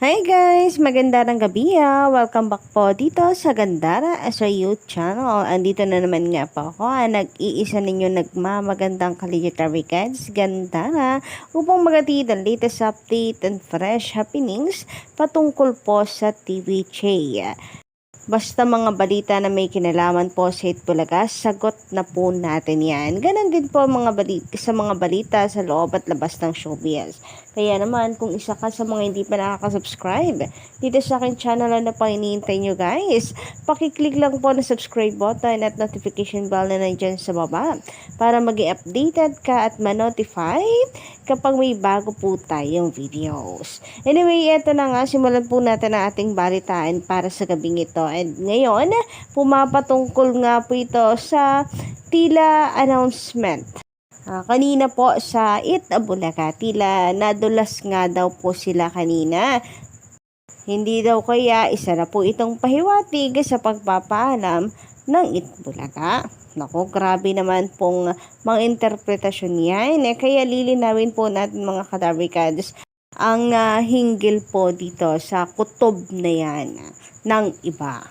Hi guys! Magandang gabi Welcome back po dito sa Gandara sa YouTube channel. Andito na naman nga po ako, nag-iisa ninyo nagmamagandang Kaliyotary Guides Gandara upang magatid ang latest update and fresh happenings patungkol po sa TVJ. Basta mga balita na may kinalaman po sa Itbulaga, sagot na po natin yan. Ganon din po sa mga balita sa loob at labas ng showbiz. Kaya naman, kung isa ka sa mga hindi pa nakaka-subscribe dito sa aking channel, na pa iniintay nyo guys, pakiclick lang po na subscribe button at notification bell na nandyan sa baba para mag-i-updated ka at ma-notify kapag may bago po tayong videos. Anyway, eto na nga, simulan po natin ang ating balitaan para sa gabing ito. And ngayon, pumapatungkol nga po ito sa tila announcement. Kanina po sa Bulaga, tila nadulas nga daw po sila kanina. Hindi daw kaya isa na po itong pahiwatig sa pagpapaalam ng Bulaga. Naku, grabe naman pong mga interpretasyon yan. Kaya lilinawin po natin mga kadabrikads ang hinggil po dito sa kutob na yan ng iba.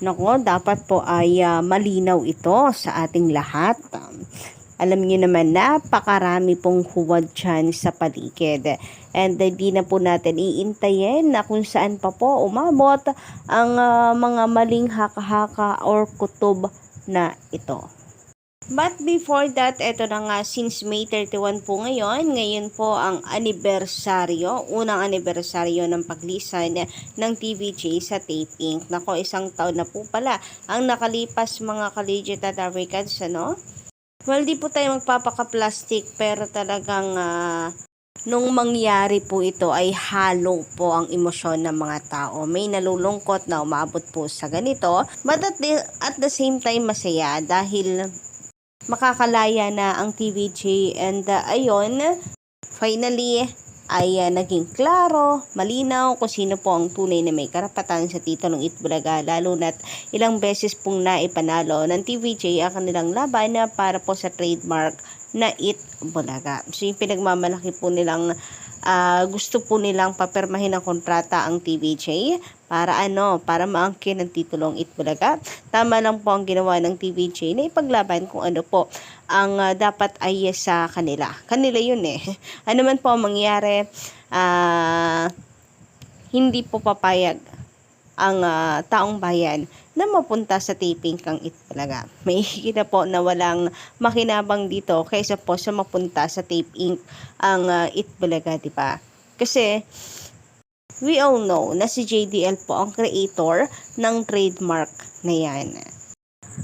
Nako, dapat po ay malinaw ito sa ating lahat. Alam niyo naman, napakarami pong huwad dyan sa paligid. And hindi na po natin iintayin na kung saan pa po umabot ang mga maling haka-haka or kutob na ito. But before that, eto na nga, since May 31 po ngayon po ang unang anibersaryo ng paglisan ng TVJ sa taping. Nako, isang taon na po pala ang nakalipas mga ka-legit at Americans, ano? Well, di po tayo magpapaka-plastic, pero talagang nung mangyari po ito ay halo po ang emosyon ng mga tao. May nalulungkot na umabot po sa ganito, but at the same time masaya dahil makakalaya na ang TVJ and ayon, finally ay naging klaro, malinaw kung sino po ang tunay na may karapatan sa titulong Itbulaga, lalo na't ilang beses pong naipanalo ng TVJ ang kanilang laban para po sa trademark na Itbulaga. So yung pinagmamalaki po nilang gusto po nilang papirmahin ng kontrata ang TVJ para maangkin ang titulong Itbulaga. Tama lang po ang ginawa ng TVJ na ipaglaban kung ano po ang dapat ay sa kanila. Kanila yun eh. Ano man po ang mangyari, hindi po papayag ang taong bayan na mapunta sa taping kang Itbulaga. May higit na po na walang makinabang dito kaysa po sa mapunta sa taping ang Itbulaga, di ba? Kasi we all know na si JDL po ang creator ng trademark na yan.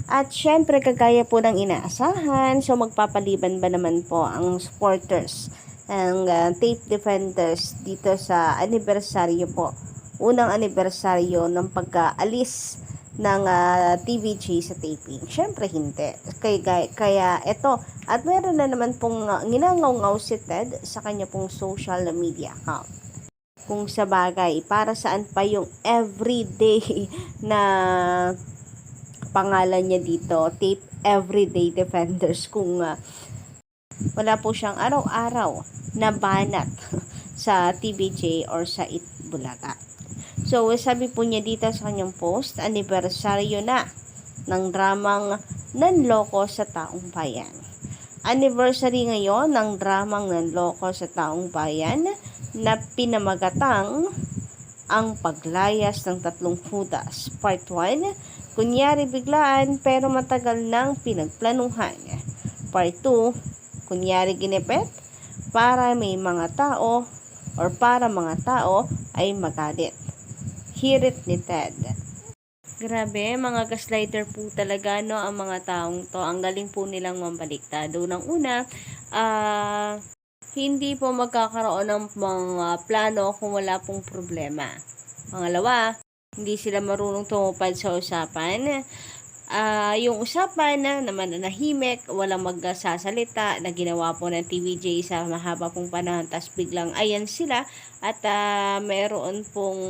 At syempre, kagaya po ng inaasahan, so magpapaliban ba naman po ang supporters, ang tape defenders dito sa anibersaryo po, unang anibersaryo ng pagkaalis ng TVJ sa taping? Syempre hindi. Kaya ito, at meron na naman pong ginangaw-ngaw si Ted sa kanya pong social media account. Kung sa bagay, para saan pa yung everyday na pangalan niya dito, tape everyday defenders, kung wala po siyang araw-araw na banat sa TVJ or sa Itbulaga. So, sabi po niya dito sa kanyang post, anibersaryo na ng dramang Nanloko sa Taong Bayan. Anniversary ngayon ng dramang Nanloko sa Taong Bayan na pinamagatang ang paglayas ng tatlong Judas. Part 1, kunyari biglaan pero matagal nang pinagplanuhan. Part 2, kunyari ginipet para mga tao ay magalit. Hear it ni Ted. Grabe, mga gaslighter po talaga, no, ang mga taong to. Ang galing po nilang mambaliktad. Unang una, hindi po magkakaroon ng mga plano kung wala pong problema. Pangalawa, hindi sila marunong tumupad sa usapan. Yung usapan na naman nahimik, walang magsasalita, na ginawa po ng TVJ sa mahaba pong panahon, tas biglang ayan sila at meron pong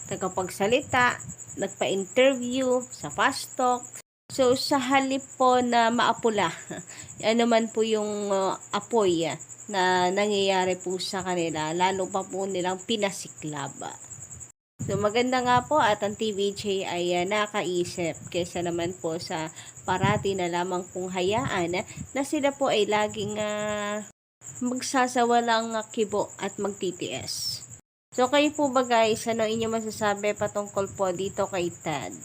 tagapagsalita, nagpa-interview sa Fast Talk. So, sa halip po na maapula, ano man po yung apoy na nangyayari po sa kanila, lalo pa po nilang pinasiklab. So, maganda nga po at ang TVJ ay nakaisip kaysa naman po sa parati na lamang pong hayaan na sila po ay laging magsasawalang kibo at magtitiis. So, kayo po ba guys, ano inyong masasabi patungkol po dito kay Ted?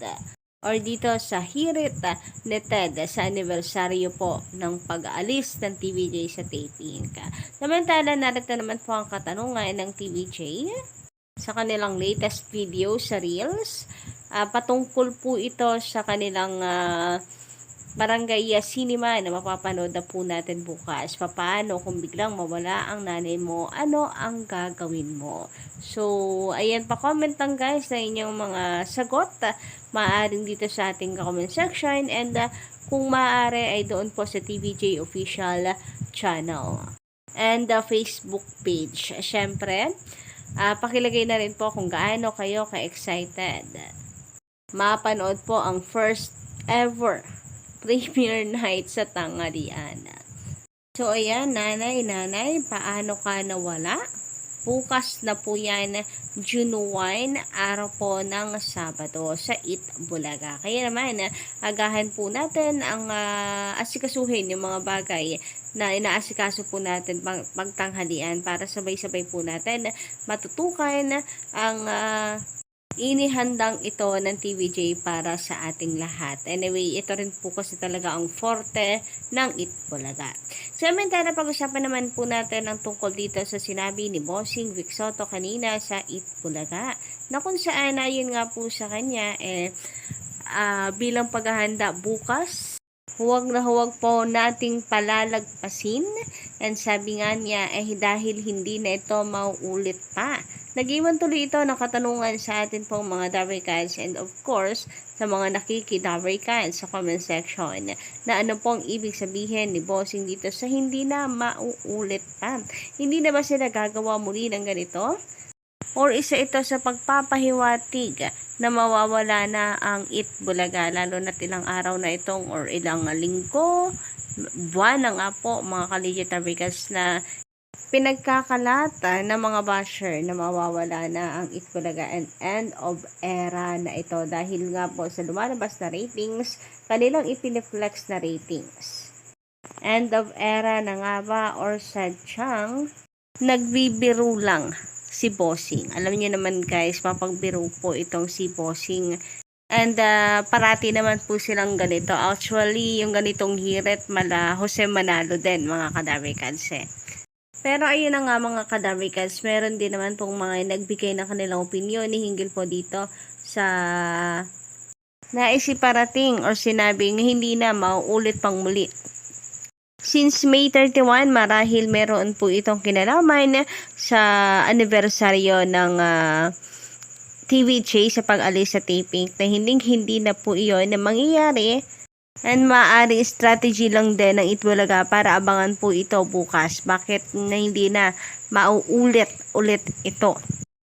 Or dito sa hirit ni Ted sa anibersaryo po ng pag-aalis ng TVJ sa taping. Samantala, narito naman po ang katanungan ng TVJ sa kanilang latest video sa Reels. Patungkol po ito sa kanilang Barangay Cinema na mapapanood na po natin bukas. Paano kung biglang mawala ang nanay mo, ano ang gagawin mo? So, ayan, pa-comment lang guys na inyong mga sagot. Maaaring dito sa ating comment section and kung maaari ay doon po sa TVJ official channel and Facebook page. Siyempre, pakilagay na rin po kung gaano kayo ka-excited mapanood po ang first ever premiere night sa tanghalian. So, ayan, nanay, paano ka nawala? Bukas na po yan, June 1, araw po ng Sabado sa Itbulaga. Kaya naman, agahan po natin ang asikasuhin yung mga bagay na inaasikaso po natin pagtanghalian para sabay-sabay po natin matutukan ang inihandang ito ng TVJ para sa ating lahat. Anyway, ito rin po kasi talaga ang forte ng Itbulaga. Samantala, pag-usapan naman po natin ang tungkol dito sa sinabi ni Bossing Vic Soto kanina sa Itbulaga, na kung saan ayon nga po sa kanya, bilang paghahanda bukas, huwag na huwag po nating palalagpasin. And sabi nga niya, dahil hindi na ito mauulit pa. Nag-iwan tuloy ito ng katanungan sa atin pong mga Dabarikans and of course, sa mga nakiki-Dabarikans sa comment section na ano pong ibig sabihin ni Bossing dito sa hindi na mauulit pa. Hindi na ba sila gagawa muli ng ganito? Or isa ito sa pagpapahiwatig na mawawala na ang Itbulaga, lalo na ilang araw na itong or ilang linggo, buwan na nga po mga ka-legit Dabarikans na pinagkakalata ng mga basher na mawawala na ang Itbulaga and end of era na ito dahil nga po sa lumalabas na ratings, kanilang ipiniflex na ratings. End of era na nga ba or sadyang nagbibiro lang si Bossing? Alam niyo naman guys, mapagbiro po itong si Bossing. And parati naman po silang ganito. Actually, yung ganitong hirit mala Jose Manalo din mga Dabarikans Pero ayun na nga mga Dabarikans, meron din naman pong mga nagbigay ng kanilang opinion hinggil po dito sa naisiparating or sinabing hindi na mauulit pang muli. Since May 31, marahil meron po itong kinalaman sa anibersaryo ng TVJ sa pag-alis sa taping na hindi na po iyon na mangyayari and maaaring strategy lang din ng Itbulaga para abangan po ito bukas. Bakit na hindi na mauulit-ulit ito?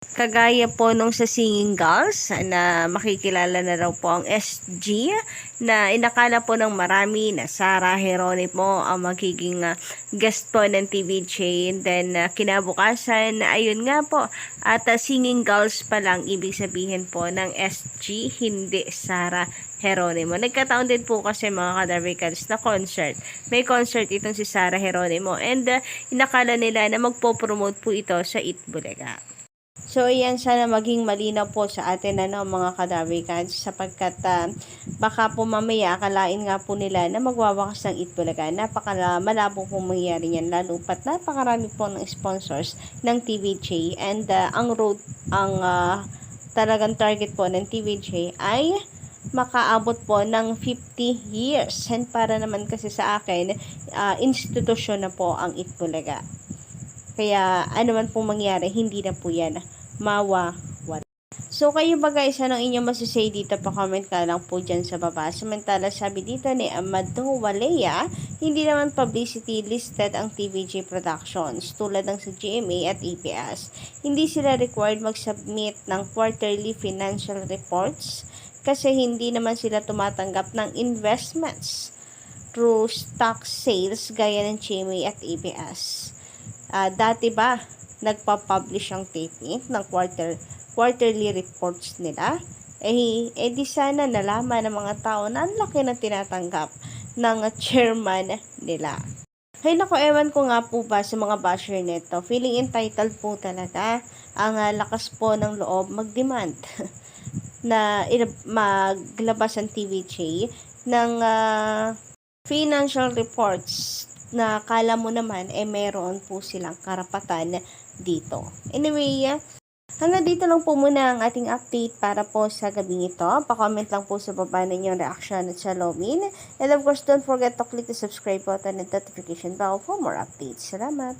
Kagaya po nung sa Singing Girls na makikilala na raw po ang SG na inakala po ng marami na Sarah Geronimo ang magiging guest po ng TVJ. And then kinabukasan, ayun nga po, at Singing Girls pa lang ibig sabihin po ng SG, hindi Sarah Geronimo. Nagkataon din po kasi mga Dabarikans na concert. May concert itong si Sarah Geronimo and inakala nila na magpo-promote po ito sa Itbulaga. So, ayan, sana maging malinaw po sa atin mga Dabarikans sapagkat baka po mamaya akalain nga po nila na magwawakas ng Itbulaga. Malabo po mangyari yan lalo pat napakarami po ng sponsors ng TVJ and ang talagang target po ng TVJ ay makaabot po ng 50 years. And para naman kasi sa akin, institusyon na po ang Itbulaga. Kaya ano man pong mangyari, hindi na po yan mawawala. So, kayo ba guys, anong inyong masasay dito? Pa-comment ka lang po dyan sa baba. Samantala, sabi dito ni Amado Walea, hindi naman publicity listed ang TVJ Productions tulad ng sa GMA at ABS. Hindi sila required mag-submit ng quarterly financial reports. kasi hindi naman sila tumatanggap ng investments through stock sales gaya ng GMA at ABS. Dati ba nagpa-publish ang TPIP ng quarterly reports nila? Di sana nalaman ng mga tao na ang laki na tinatanggap ng chairman nila. Hay nako, ewan ko nga po ba sa mga basher nito. Feeling entitled po talaga ang lakas po ng loob mag-demand na maglabas ang TVJ ng financial reports na kala mo naman meron po silang karapatan dito. Anyway, hanggang dito lang po muna ang ating update para po sa gabing ito. Pa-comment lang po sa baba ninyong reaction at salomin. And of course, don't forget to click the subscribe button and notification bell for more updates. Salamat!